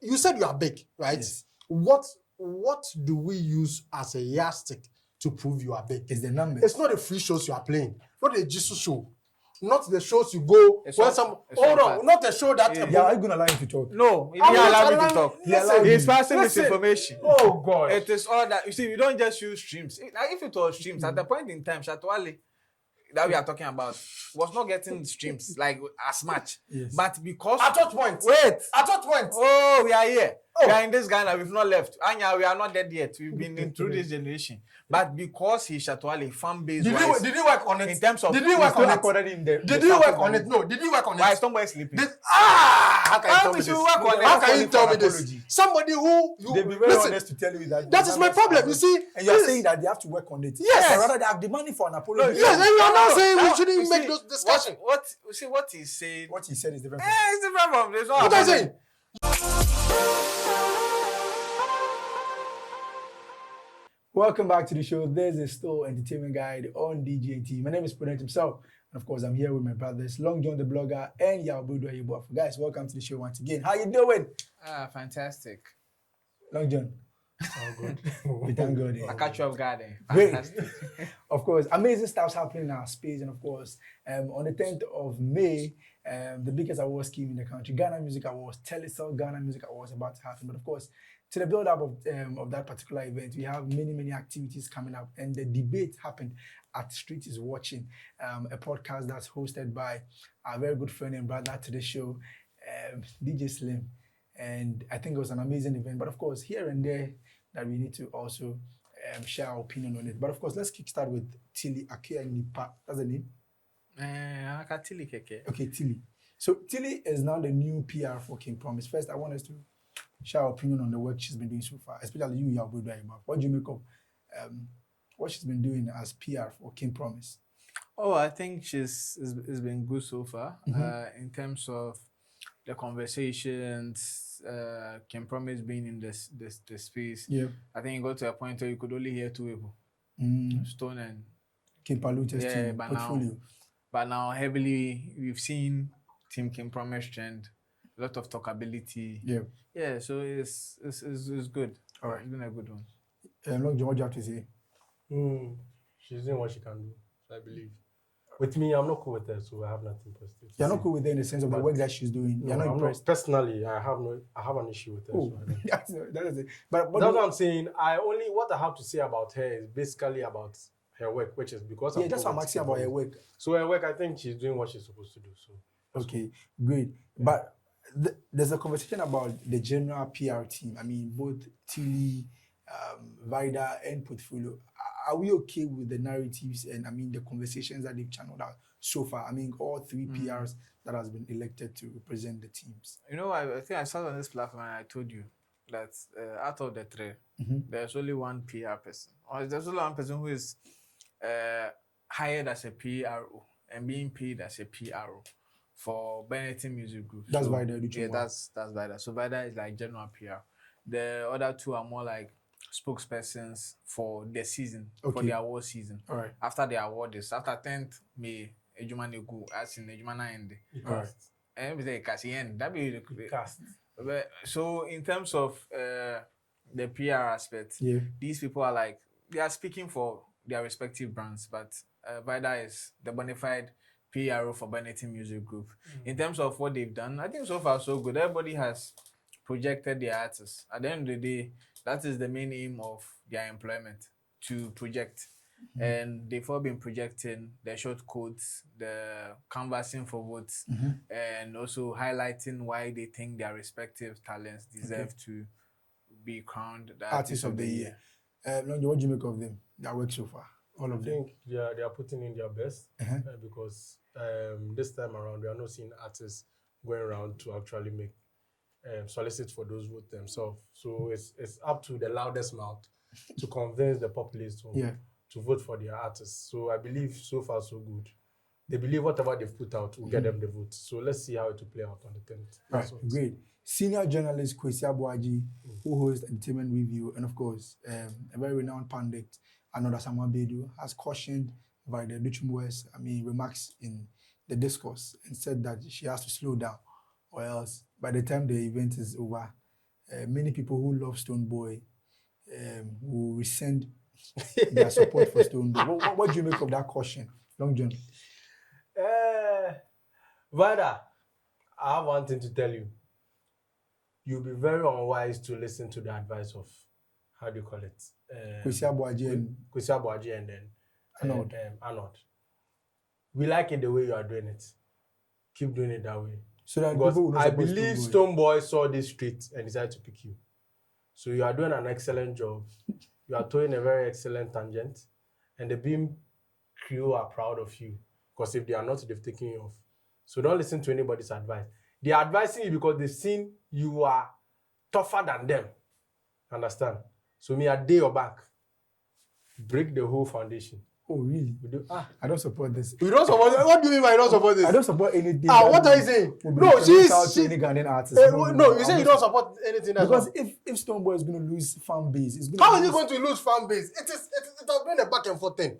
you said you are big, right? Yes. What do we use as a yardstick to prove you are big? It's the numbers. It's not the free shows you are playing, not the Jesus show, not the shows you go not the show that. Yeah, are you gonna allow him to talk? No, he I'm didn't not allow me to allowing- talk. listen, He's passing listen. misinformation. Oh God! It is all that you see. We don't just use streams. If it was streams, at the point in time, Shatwale that we are talking about was not getting streams like as much. Yes. But because At what point? wait, At what point? oh, we are here. Oh. We are in this Ghana. We've not left. Anya, we are not dead yet. We've been in through this generation. But because he's Shatwale, fan base Did he work on it? in terms of Did he work on it? Did he work on it? No. Did he work on why it? Stonebwoy sleeping? How can you tell me we should this? work on it. How can you tell me Apology. this? Somebody who They'll be very honest to tell you that. that is my problem. You see, and you're saying that they have to work on it. Yes. Or rather, they have demanding for an apology. yes, and you are not saying we You shouldn't make see, those discussions. What he's saying? What he said is different. It's different from this one. What are you saying? Welcome back to the show. There's a Store Entertainment Guide on DJT. My name is Prudent himself. And of course, I'm here with my brothers, Long John the Blogger and Yabudu Ayubu. Guys, welcome to the show once again. How you doing? Fantastic. Long John. Oh, good. We thank God. I catch you off guard. Great. Fantastic. Of course, amazing stuff's happening in our space. And of course, on the 10th of May, the biggest award scheme in the country, Ghana Music Awards, Telecel Ghana Music Awards, about to happen. But of course, to the build-up of that particular event, we have many activities coming up. And the debate happened at Street is Watching, a podcast that's hosted by our very good friend and brother to the show, DJ Slim. And I think it was an amazing event. But of course, here and there, that we need to also share our opinion on it. But of course, let's kickstart with Tilly Akea Nipa. That's the name? Okay, Tilly. So Tilly is now the new PR for King Promise. First, I want us to share our opinion on the work she's been doing so far, especially you, Yabudu. What do you make of what she's been doing as PR for King Promise? Oh, I think it's been good so far. In terms of the conversations, King Promise being in this space. Yeah. I think it got to a point where you could only hear two people, Stone and King Palute's team portfolio. But now heavily we've seen Team King Promise trend, a lot of talkability. Yeah. Yeah, so it's good. All right. It's been a good one. Long John, what do you have to say? She's doing what she can do, I believe. With me, I'm not cool with her, so I have nothing positive. You're not cool with her in the sense of the work that she's doing. You're not impressed. Personally, I have an issue with her. Oh, So I don't. that's it. But That's what I'm saying. What I have to say about her is basically about her work, which is because yeah, that's what I'm asking about her work. So her work, I think she's doing what she's supposed to do. So Okay, great. But there's a conversation about the general PR team. I mean, both Tilly, Vida, and Portfolio. Are we okay with the narratives and I mean the conversations that they've channeled out so far? I mean, all three PRs that has been elected to represent the teams. You know, I think I sat on this platform and I told you that out of the three, there's only one PR person. Or there's only one person who is hired as a PRO and being paid as a PRO for Benetton Music Group. That's so, Vida. Yeah, that's Vida. So Vida is like general PR. The other two are more like spokespersons for the season, for the award season. All right. After the award is after 10th May, Ejuma Negu, as in Ejuma end. All right. And we say kasi end. That be the cast. So in terms of the PR aspect, Yeah. these people are like they are speaking for their respective brands, but Vida is the bona fide PRO for Benetton Music Group. In terms of what they've done, I think so far so good. Everybody has projected their artists. At the end of the day, that is the main aim of their employment, to project. And they've all been projecting the short codes, the canvassing for votes, and also highlighting why they think their respective talents deserve to be crowned the artist of the year. What do you make of them? That work so far? All of I them. think they are putting in their best because this time around we are not seeing artists going around to actually make solicit for those votes themselves. So it's up to the loudest mouth to convince the populace to vote for their artists. So I believe so far so good. They believe whatever they've put out will get them the vote. So let's see how it will play out on the 10th. Right, great. Senior journalist Kwesi Abuaji, who hosts Entertainment Review, and of course, a very renowned pundit, Anoda Samwabedu, has cautioned by the Duchumboy's, remarks in the discourse and said that she has to slow down, or else by the time the event is over, many people who love Stonebwoy will rescind their support for Stonebwoy. What do you make of that caution, Long John? Vada, I have one thing to tell you. You'll be very unwise to listen to the advice of, how do you call it? Kwesi Aboagye and then Arnold. Arnold. We like it the way you are doing it. Keep doing it that way. So that Because people will not I support believe Stonebwoy. Stonebwoy saw this street and decided to pick you. So you are doing an excellent job. You are towing a very excellent tangent. And the Beam crew are proud of you. Because if they are not, they've taken you off. So don't listen to anybody's advice. They are advising you because they've seen you are tougher than them. Understand? So me, I dare your back. Break the whole foundation. Oh, really? We do. I don't support this. You don't support. What do you mean by you don't support this? I don't support anything. What are you saying? No, she's any Ghanaian artist. No, you say you don't support anything. Because if Stonebwoy is going to lose fan base, it's going How to is he going to lose fan base? It has been a back and forth thing.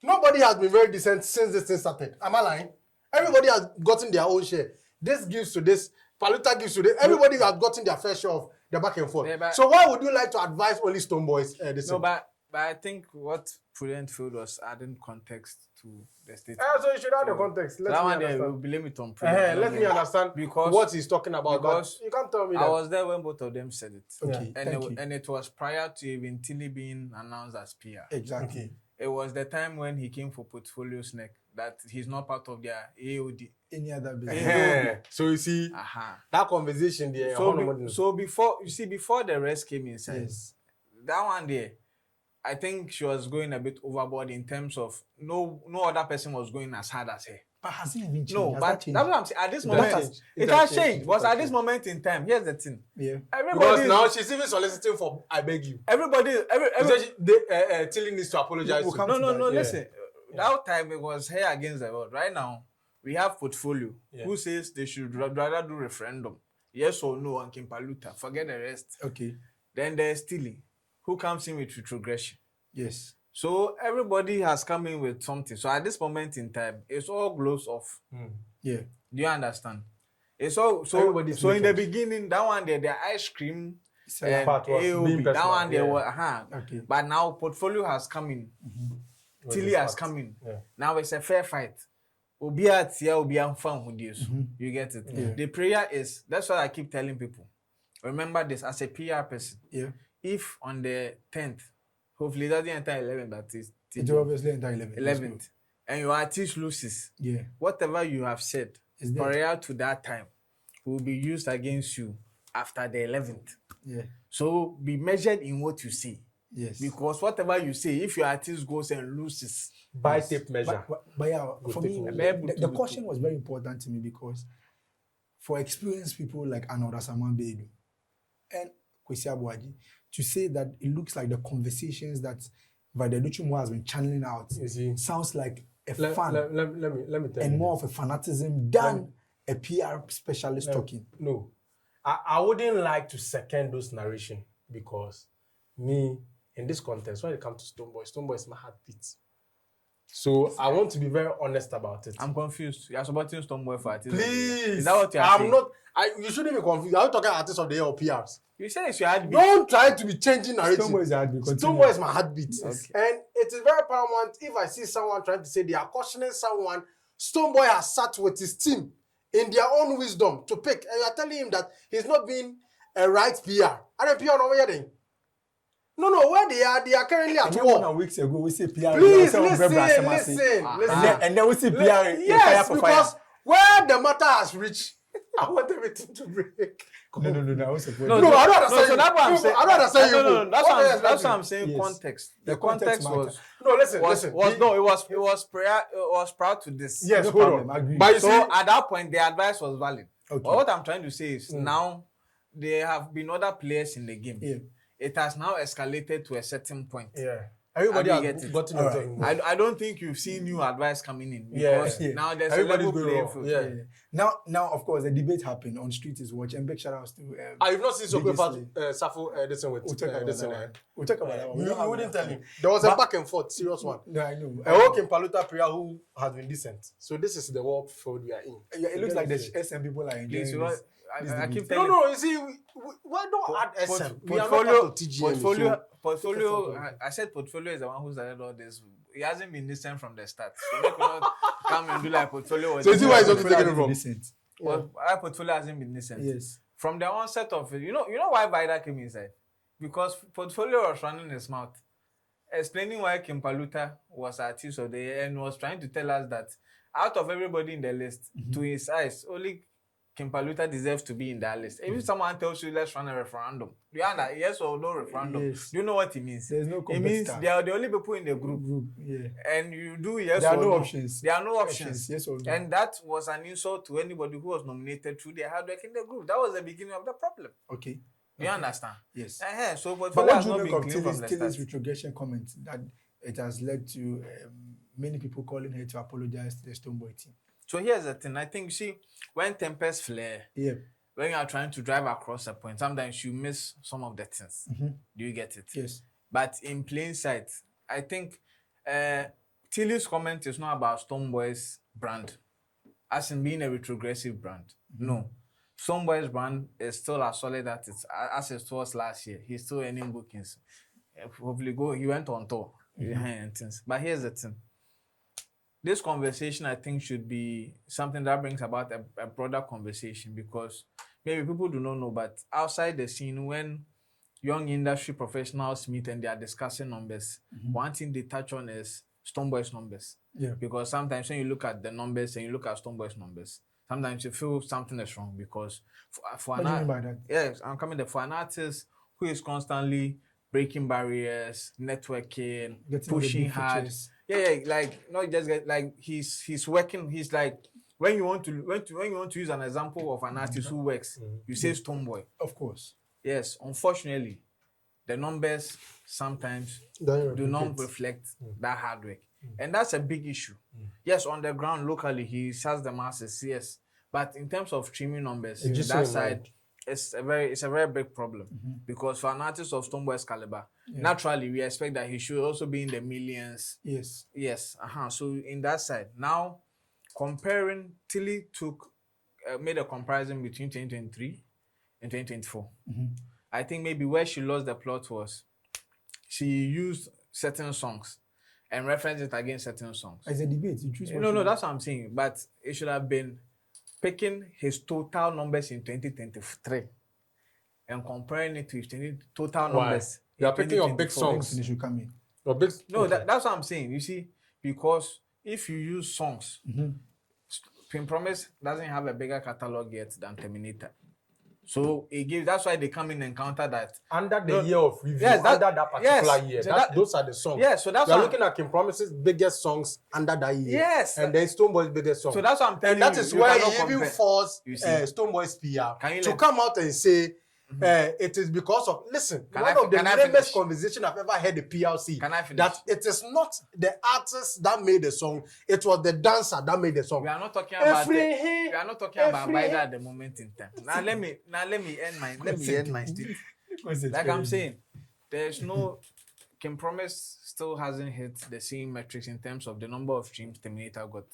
Nobody has been very decent since this thing started. Am I lying? Everybody has gotten their own share. This gives to this, Paluta gives to this. Everybody has gotten their fair share of the back and forth. Yeah, so why would you like to advise only Stonebwoys? But I think what Prudent field was adding context to the statement. So you should add the context. That one there, we'll blame it on Prudent. Let me understand because what he's talking about. because you can't tell me that. I was there when both of them said it. Okay, And it was prior to even Tilly being announced as PR. Exactly. Okay. It was the time when he came for Portfolio Snack that he's not part of their AOD. Any other business. So you see, that conversation there. So before the rest came inside, Yes. that one there, I think she was going a bit overboard in terms of no other person was going as hard as her. But has it even changed? No, Has but that changed? that's what I'm saying. At this It moment, has changed. it It has has changed. changed. But It at has this changed. moment in time, here's the thing. Yeah. Because now she's even soliciting for, I beg you. Tilly needs to apologize. We'll come No, to no, that, no. yeah. Listen, that time it was her against the world. Right now, we have Portfolio who says they should rather do referendum. Yes or no on Kimpaluta. Forget the rest. Okay. Then there's Tilly, who comes in with retrogression. Yes. So everybody has come in with something. So at this moment in time, it's all gloves off. Yeah. Do you understand? It's all Everybody's so in the naked. beginning, that one there, the ice cream and part was AOB, being that personal, one there yeah. was Okay. But now Portfolio has come in. Tilly has come in. Yeah. Now it's a fair fight. Obia tia obia fan who deals. You get it? Yeah. The prayer is, that's what I keep telling people. Remember this as a PR person. Yeah. If on the 10th, hopefully it doesn't enter 11th, that is It's obviously entire 11th. 11th, and your artist loses, Yeah. whatever you have said Is dead. prior to that time will be used against you after the 11th. Yeah. So be measured in what you say. Yes. Because whatever you say, if your artist goes and loses, By tape measure. But yeah, for me, take the caution was very important to me because for experienced people like Arnold Asaman Bedu and Kwesi Aboagye, to say that it looks like the conversations that Vadeluchumo has been channeling out You see, sounds like a let fan me tell and you. more of a fanatism than a PR specialist talking. No, I wouldn't like to second those narration because me, in this context, when it comes to Stonebwoy is my heartbeat. So I want to be very honest about it. I'm confused. You are supporting Stonebwoy for artists. Please, Is that what you are saying? not. You shouldn't be confused. Are you talking artists of the year or PRs? You said it's your heartbeat. Don't try to be changing narrative. Stonebwoy is hard because Stonebwoy is my heartbeat. Okay. And it is very paramount if I see someone trying to say they are cautioning someone. Stonebwoy has sat with his team in their own wisdom to pick. And you are telling him that he's not being a right PR. Are they PR over here? No, where they are currently at war. Weeks ago, we see PR. Please listen. And then we see PR. Yes, because where the matter has reached, I want everything to break. No, I was supporting. No, I don't understand. So that's what I'm saying. I don't understand you. No, that's what I'm saying. Yes. Context. The The context context was No, listen. it was prior to this. Yes, No hold problem, on. agree. But you So see, at that point, the advice was valid. Okay. But what I'm trying to say is now there have been other players in the game. Yeah. It has now escalated to a certain point. Yeah. Everybody Have you has get it? gotten All into right. it. I don't think you've seen new advice coming in Yeah. because Yeah. now there's Everybody's a level going playing wrong. field. Yeah. Now, of course, the debate happened on Street is Watch, and big shout outs to. You've not seen Biggest Soko Safo this with We'll talk about this that one. one. We'll talk about that one. We don't you have wouldn't enough tell time. him. There was a But- back and forth, serious one. No, I know. A walk in Paluta Priya who has been decent. So this is the world field we are in. Yeah, it looks like the SM people are enjoying Please, this. I keep No, telling no, you see, why don't add SM? We are not portfolio, part of TGM. so portfolio. something. I said portfolio is the one who started all this. He hasn't been listening from the start. So make me not come and do like portfolio. Was So you see why he's not Portfolio taking it hasn't been from? decent. our portfolio hasn't been listened. Yes. From the onset of it, you know why Vida came inside? Because portfolio was running his mouth, explaining why Kim Paluta was artist of the year and was trying to tell us that out of everybody in the list, to his eyes, only Kim Paluta deserves to be in that list. If someone tells you let's run a referendum, do you understand? Yes or no referendum? Yes. Do you know what it means? There's no It means competitor. they are the only people in the group. Yeah. And you do yes There are or no no. options. There are no options. Yes or no. And that was an insult to anybody who was nominated through their hard work in the group. That was the beginning of the problem. Okay. You understand? Yes. So But portfolio what has do you not make been of clean from the Tilly's start. retrogression comment that it has led to many people calling her to apologize to the Stonebwoy team? So here's the thing. I think, see, when tempers flare, Yeah. when you are trying to drive across a point, sometimes you miss some of the things. Do you get it? Yes. But in plain sight, I think Tilly's comment is not about Stonebwoy's brand, as in being a retrogressive brand. No. Stonebwoy's brand is still as solid as it was last year. He's still earning bookings. Hopefully, he went on tour. And things. But here's the thing. This conversation, I think, should be something that brings about a broader conversation, because maybe people do not know, but outside the scene, when young industry professionals meet and they are discussing numbers, one thing they touch on is Stonebwoy's numbers. Yeah. Because sometimes when you look at the numbers and you look at Stonebwoy's numbers, sometimes you feel something is wrong, because for What do you mean by that? yes, I'm coming there for an artist who is constantly breaking barriers, networking, Getting all the pushing big hard. features. Yeah, like not just like he's working. He's like when you want to use an example of an artist who works, you say Stonebwoy. Of course. Yes, unfortunately, the numbers sometimes do not reflect that hard work, and that's a big issue. Yes, on the ground locally he has the masses, yes, but in terms of streaming numbers, just that so side it's a very big problem, because for an artist of Stonebwoy's caliber, naturally we expect that he should also be in the millions. Yes. Yes, so in that side now, comparing Tilly made a comparison between 2023 and 2024. I think maybe where she lost the plot was she used certain songs and referenced it against certain songs. As a debate, you choose. No, that's what I'm saying. But it should have been picking his total numbers in 2023 and comparing it to his total numbers. You are picking your big 2024. songs. Finish will come in. Your big. No, okay. that's what I'm saying. You see, because if you use songs, Pin Promise doesn't have a bigger catalog yet than Terminator. So that's why they come in and counter that. Under the year of review, yes, under that particular year. So Those are the songs. Yes, so that's we are what looking at Kim Promise's biggest songs under that year. Yes. And then Stonebwoy's biggest song. So that's what I'm telling And that you. is You why cannot he even compare. forced You see. Stonebwoy's PR Can you to let- come out and say it is because of, listen, Can one I- of the can I lamest finish? conversation I've ever heard the PLC, Can I finish? that it is not the artist that made the song, it was the dancer that made the song. We are not talking about Efrihi, we are not talking about Efrihi. Biden at the moment in time. Now let me end my statement. Like I'm saying, there's no Kim Promise still hasn't hit the same metrics in terms of the number of streams Terminator got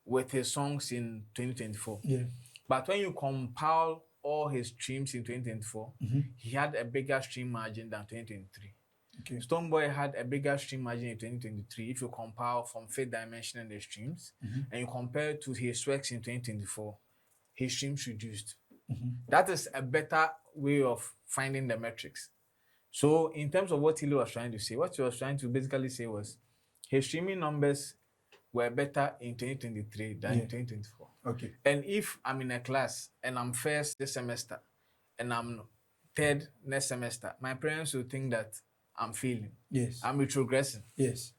with his songs in 2024. Yeah. But when you compile all his streams in 2024, he had a bigger stream margin than 2023. Okay. Stonebwoy had a bigger stream margin in 2023 if you compile from Fifth Dimension and the streams, and you compare it to his works in 2024, his streams reduced. That is a better way of finding the metrics. So in terms of what Tilly was trying to say, what he was trying to basically say was his streaming numbers were better in 2023 than in 2024. Okay. And if I'm in a class and I'm first this semester and I'm third next semester, my parents will think that I'm failing. Yes. I'm retrogressing. Yes.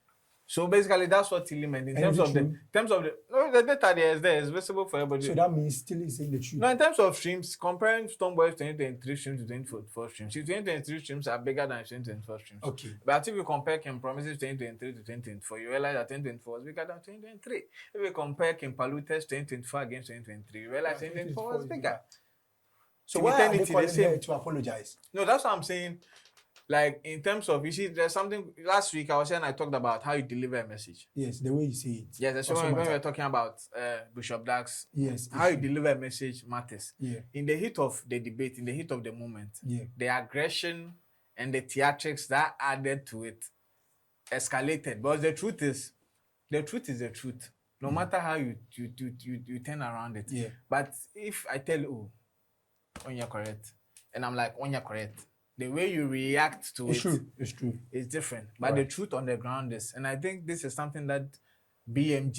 So basically, that's what Tilly meant in And terms is it of the the data there is visible for everybody. So that means still is saying the truth. No, in terms of streams, comparing Stonebwoy's 2023 streams to 2024 streams, his 2023 streams are bigger than his 2024 streams. Okay. But if you compare Kim Promise's 2023 to 2024, you realize that 2024 was bigger than 2023. If you compare Kim Paluta's 2024 against 2023, you realize 2024 was bigger. So In why are they eternity, calling the same. her to apologize? No, that's what I'm saying. Like in terms of, you see, there's something last week I talked about how you deliver a message. Yes, the way you say it. Yes, that's Also when we matter. were talking about Bishop Dax. Yes, How you issue. deliver a message matters. Yeah. In the heat of the debate, in the heat of the moment, Yeah. the aggression and the theatrics that added to it escalated. But the truth is the truth. No matter how you turn around it. Yeah. But if I tell you, oh, you're correct, and I'm like, oh, you're correct, the way you react to It's it true. It's true. is different. But the truth on the ground is, and I think this is something that Beam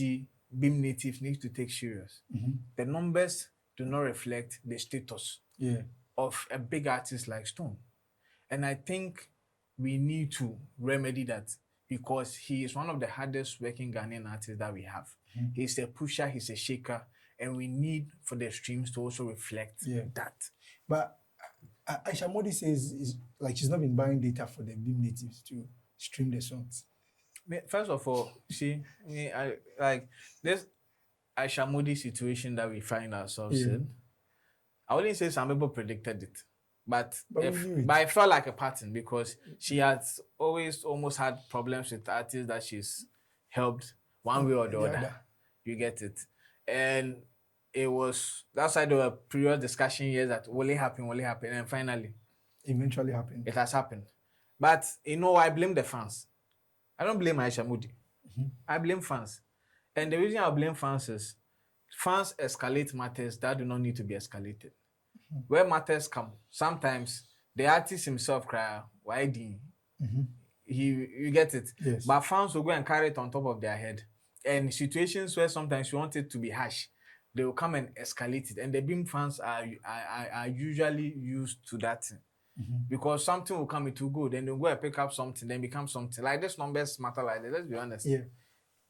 Native needs to take serious. The numbers do not reflect the status of a big artist like Stone. And I think we need to remedy that because he is one of the hardest working Ghanaian artists that we have. He's a pusher, he's a shaker, and we need for the streams to also reflect that. But Aisha Modi says like she's not been buying data for the Beam Natives to stream the songs. First of all, see, I like this Aisha Modi situation that we find ourselves in. I wouldn't say some people predicted it, but I felt like a pattern because she has always almost had problems with artists that she's helped one way or the other. You get it. And that's why there were previous discussion years that will it happen, and finally eventually happened. It has happened. But I blame the fans. I don't blame Aisha Modi. I blame fans. And the reason I blame fans is fans escalate matters that do not need to be escalated. Where matters come, sometimes the artist himself cry, why did you get it? Yes. But fans will go and carry it on top of their head. And situations where sometimes you want it to be harsh, they will come and escalate it. And the Beam fans are usually used to that thing. Because something will come, it will go, then they'll go and pick up something, then become something. Like this numbers matter like that, let's be honest. Yeah.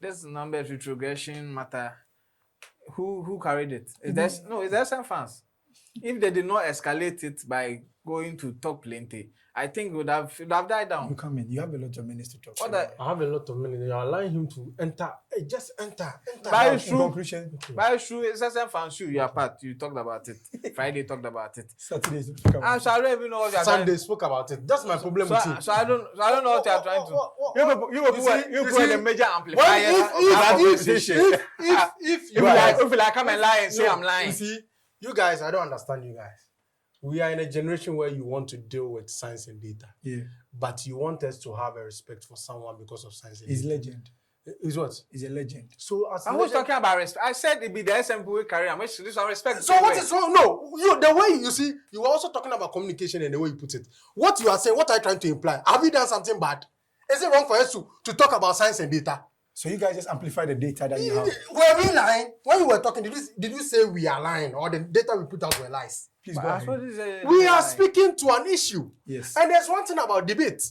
This numbers retrogression matter. Who carried it? It's the SM fans. If they did not escalate it by going to talk plenty, I think it would have died down. You come in, you have a lot of minutes to talk. I have a lot of minutes. You're allowing him to enter. Just enter. But it's true. But it's true. It's SM fans. You are part. You talked about it. Friday talked about it. Saturday spoke about it. So I don't even know what you're Sunday spoke about it. That's my problem with you. So I don't know what you're trying to. You put the major amplifier. If you come and lie and say I'm lying. You see, you guys, I don't understand you guys. We are in a generation where you want to deal with science and data. Yeah. But you want us to have a respect for someone because of science and He's data. legend. He's what? He's a legend. So as I was talking about respect. I said it be the SMPW career. I'm this one respect. So what is wrong? No, the way you see, you were also talking about communication and the way you put it. What you are saying, what are you trying to imply? Have we done something bad? Is it wrong for us to talk about science and data? So you guys just amplify the data that you have. Were we lying? When we were talking, did you say we are lying or the data we put out were lies? Please go ahead. We are speaking to an issue. Yes. And there's one thing about debate.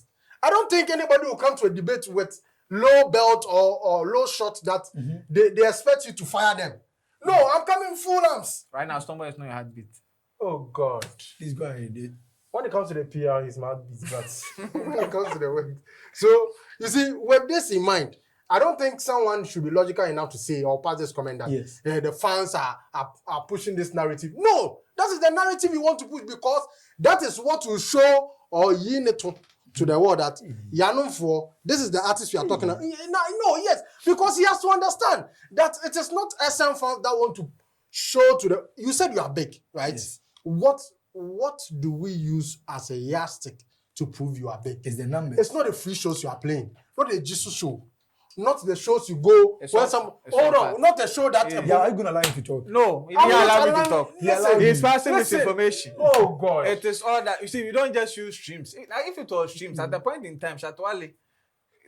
I don't think anybody will come to a debate with low belt or low shot that they expect you to fire them. No, I'm coming full arms. Right now, Stonebwoy is not your heartbeat. Oh God. Please go ahead. When it comes to the PR, his mouth beats, but When it comes to the word. So, you see, with this in mind, I don't think someone should be logical enough to say or pass this comment that the fans are pushing this narrative. No, that is the narrative you want to push because that is what will show or you need to the world that you are known for. This is the artist we are talking about. No, yes, because he has to understand that it is not SM fans that want to show to the. You said you are big, right? Yes. What do we use as a yardstick to prove you are big? It's the numbers. It's not the free shows you are playing, not the Jesus show. Not the shows you go not the show that. Yeah, are you gonna allow him to talk? No, he allow me to talk. He's passing misinformation. Oh God! It is all that you see. We don't just use streams. Now, if it was streams, at the point in time, Shatwale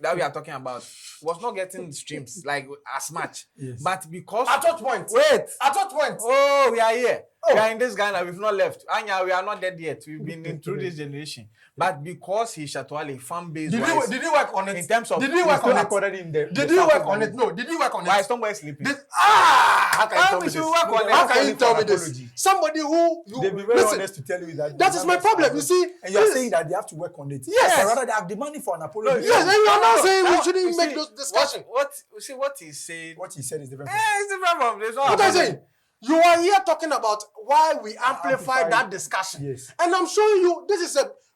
that we are talking about was not getting streams like as much. Yes. But because at what point? Wait. At what point? Oh, we are here. We are in this Ghana. We've not left. Anya, we are not dead yet. We've been through this generation. But because he's Shatwale, fan base. Did you work on it? In terms of did you work on it? Did you work on it? No. Did you work on it? Why is Stonebwoy sleeping? How can you tell me this? How can you tell me this? Apology. Somebody who They'll be very honest to tell you that. That is my problem. You see, and you are saying that they have to work on it. Yes. But rather they are demanding for an apology. Yes, and you are not saying we shouldn't make those discussions. What he's saying? What he said is different. It's different from this one. What are you saying? You are here talking about why we amplify Amplify. that discussion. Yes. And I'm showing you,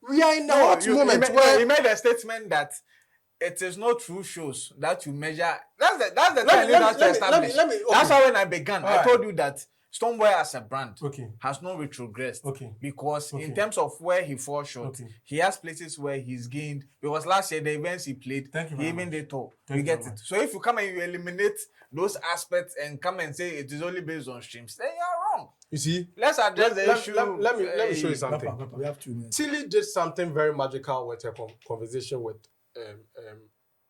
we are in a hot moment where he made a statement that it is not through shows that you measure. That's the Let thing me- you have to let me- establish. let me- okay. That's how when I began, I Alright. told you that Stonebwoy as a brand Okay. has not retrogressed. Okay. Because Okay. in terms of where he falls short, Okay. he has places where he's gained. Because last year, the events he played, Thank you he very even much. did tour. Thank You you get very it. much. So if you come and you eliminate those aspects and come and say it is only based on streams, then you're wrong. you see, Let's address the let, issue. let me show you eh, something. We have 2 minutes. Tilly did something very magical with her conversation with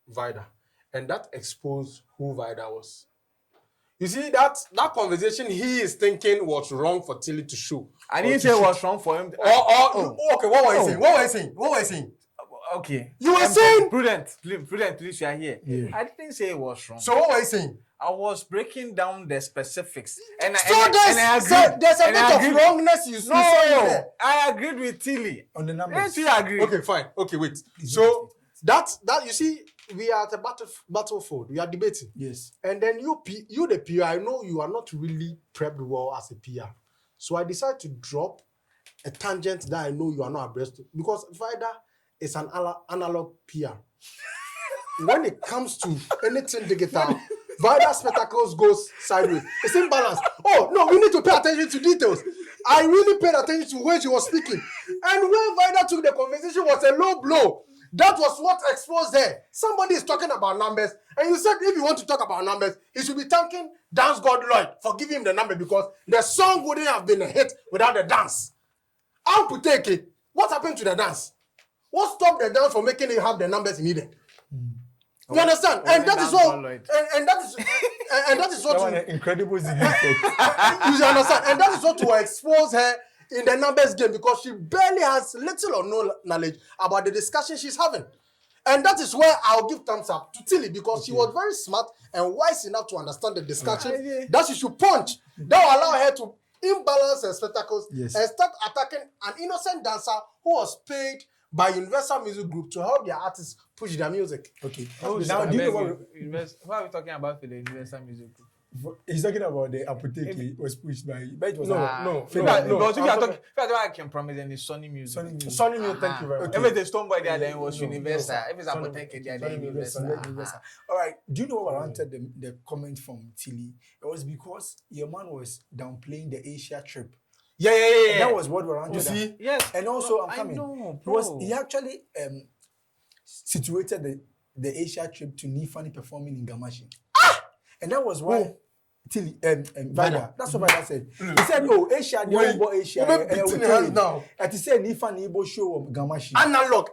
Vida, and that exposed who Vida was. You see, that conversation he is thinking was wrong for Tilly to show. I or didn't to say it shoot. was wrong for him. Okay, what were you Oh. saying? What were you saying? What were you saying? Okay. You were saying- Prudent, please, you are here. Yeah. I didn't say it was wrong. So what were you saying? I was breaking down the specifics. And So I there's agreed. a And I bit agreed. of wrongness you say there. No, I agreed with Tilly. On the numbers. Didn't you agree? Okay, fine. Okay, wait. So that you see, we are at a battlefield. We are debating. Yes. And then you the PR, I know you are not really prepped well as a PR. So I decided to drop a tangent that I know you are not abreast to, because Vida is an analog PR. When it comes to anything digital, Vida spectacles goes sideways. It's imbalanced. Oh no, we need to pay attention to details. I really paid attention to when she was speaking. And when Vida took the conversation was a low blow. That was what exposed her. Somebody is talking about numbers, and you said if you want to talk about numbers, he should be thanking Dance God Lloyd for giving him the number, because the song wouldn't have been a hit without the dance. I'll take it. What happened to the dance? What stopped the dance from making it have the numbers it needed? You understand? And that is all. And that is and that is what That one, incredible significance. you understand? And that is what will expose her in the numbers game, because she barely has little or no knowledge about the discussion she's having. And that is where I'll give thumbs up to Tilly, because she was very smart and wise enough to understand the discussion that she should punch. That will allow her to imbalance her spectacles and start attacking an innocent dancer who was paid by Universal Music Group to help their artists push their music. Okay. Oh, Now, do you know what? what are we talking about for the Universal Music Group? He's talking about the apotheke was pushed by. But it was No. Because if you I'm are talking, I can promise, then it's Sony Music. Sony Music. Sonny New, thank you very much. If it's Stonebwoy there, then it was No, Universal. no, If it's Sony- Apotheke there, Sony then Universal. Universal. All right. Do you know what warranted the comment from Tilly? It was because your man was downplaying the Asia trip. Yeah. And that was what warranted. You see? that. Yes. And also, I'm I coming. know, He actually situated the Asia trip to Nifani performing in Gamashi. And that was why Tilly Vida. That's what Vida said. He said, "Oh, Asia, the Wait, whole Asia, we're beating hands now. And he said Nifani Ibo show of Gamashi. Analog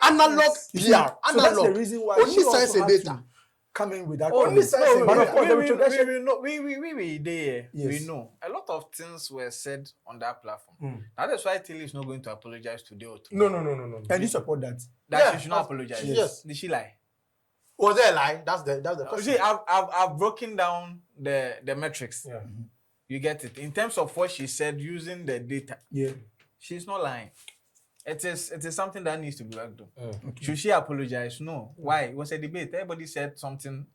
You see? PR. So that's the Analog. reason why Only she science also and had data. to come in with that. Only comment. science and But data. of course, the retrogression. we there. Yes. We know a lot of things were said on that platform. That is why Tilly is not going to apologize today or tomorrow. No. And you support that? That Yeah, she should not of- apologize. yes. Did she lie? Was there a lie? That's the You question. see, I've broken down the metrics. Yeah. You get it. In terms of what she said using the data, Yeah. she's not lying. It is something that needs to be worked on. Should she apologize? No. Why? It was a debate. Everybody said something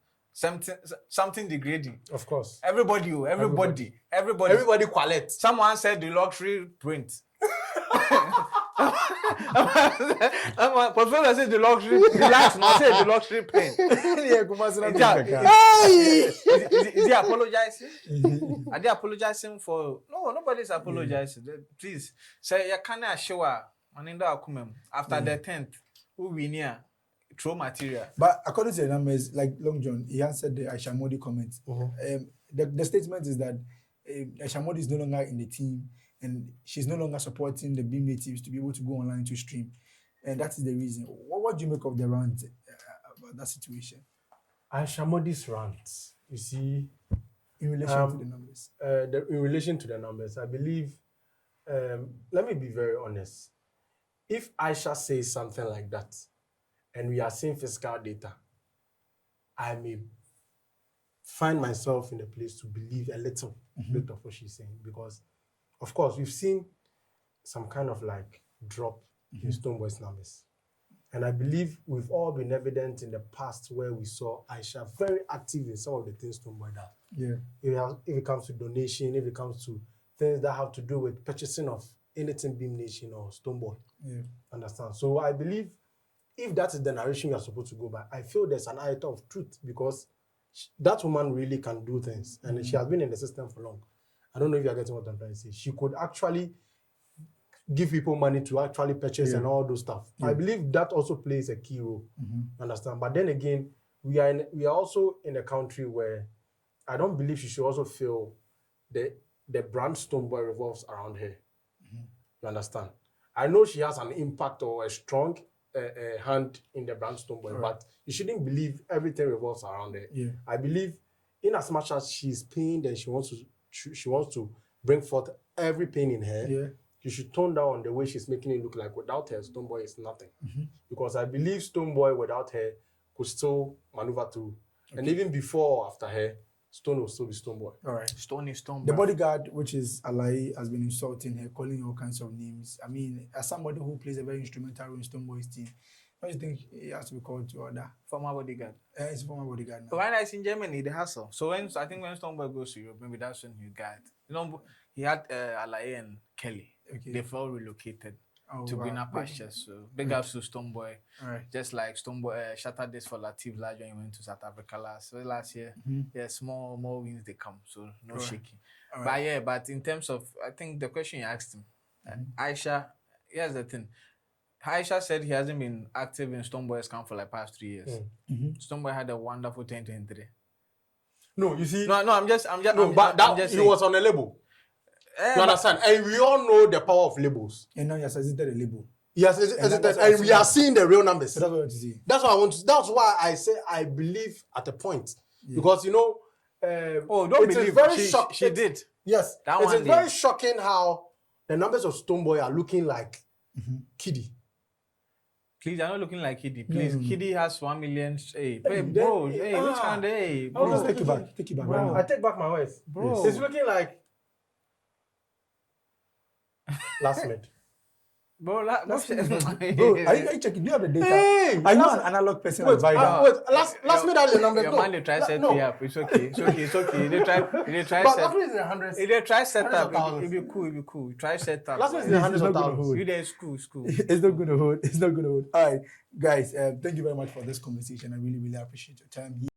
degrading. Of course. Everybody. Everybody quality. Someone said the luxury print. Portfolio said the luxury. The last not said the luxury print. Is he apologizing? Are they apologizing for? No, nobody's apologizing. Please say you can't show after the 10th. Who we near throw material. But according to the numbers, like Long John, he answered the Aisha Modi comment. The statement is that Aisha Modi is no longer in the team and she's no longer supporting the Beam natives to be able to go online to stream. And that is the reason. What do you make of the rant about that situation? Aisha Modi's rants, you see, In relation to the numbers. in relation to the numbers, I believe, let me be very honest. If Aisha says something like that, and we are seeing fiscal data, I may find myself in a place to believe a little bit of what she's saying, because, of course, we've seen some kind of like drop in Stonebwoy's numbers, And I believe we've all been evident in the past where we saw Aisha very active in some of the things Stonebwoy does. Yeah. If it comes to donation, if it comes to things that have to do with purchasing of anything Beam Nation or Stonebwoy. Yeah. Understand? So I believe if that is the narration you are supposed to go by, I feel there's an iota of truth because that woman really can do things and she has been in the system for long. I don't know if you are getting what I'm trying to say. She could actually give people money to actually purchase and all those stuff. I believe that also plays a key role. Understand? But then again, we are also in a country where I don't believe she should also feel the brand Stonebwoy revolves around her. You understand? I know she has an impact or a strong hand in the brand Stonebwoy, but you shouldn't believe everything revolves around her. Yeah. I believe in as much as she's pained and she wants to bring forth every pain in her, you should tone down the way she's making it look like without her, Stonebwoy is nothing. Because I believe Stonebwoy without her could still maneuver through. And even before or after her, Stone will still be Stonebwoy. All right. Stone is stone. The bruv. bodyguard, which is Alai, has been insulting her, calling her all kinds of names. I mean, as somebody who plays a very instrumental role in Stonebwoy's team, don't you think he has to be called to order? Former bodyguard. He's a former bodyguard now. But when I was in Germany, the hassle. So I think when Stonebwoy goes to Europe, maybe that's when you got. You know, he had Alaye and Kelly. Okay. They've all relocated Oh, to wow. greener pastures. So big ups to Stonebwoy. All right. Just like Stonebwoy shattered this for Latif Lodge when he went to South Africa last year. Yeah, more wins they come, so no shaking. All But yeah, but in terms of, I think the question you asked him, Aisha, here's the thing. Aisha said he hasn't been active in Stonebwoy's camp for like past 3 years. Stonebwoy had a wonderful 2023. No, you see. No, I'm just. No, but he was on a label. You understand? And we all know the power of labels. And now he has exited the label. Yes, and we are seeing the real numbers. So that's what I want to see. That's what I want to. That's why I say I believe at a point because you know. Oh, don't it is believe very she did. Yes, That it one is did. very shocking how the numbers of Stonebwoy are looking like Kiddy. Please, you're not looking like Kiddy. Please, Kiddy has 1 million. Hey, then- bro. Hey, which kind? Hey, I was bro. just Take it back. Take it back. Bro, Right I take back my words. Bro. It's looking like last minute. Bro, Bro, are you checking? Do you have the data? Hey, Are you last- an analog person? Wait, like Vida? last minute has the numbers. Your No, man, they try set no. me up. It's okay. They try But set. last minute is in the hundreds. If they try set Hundreds up, of thousands. it'll be cool. Try set up. Last minute is in This the hundreds is of not gonna thousands. hold. You there, school. It's not going to hold. It's not going to hold. All right, guys, thank you very much for this conversation. I really, really appreciate your time.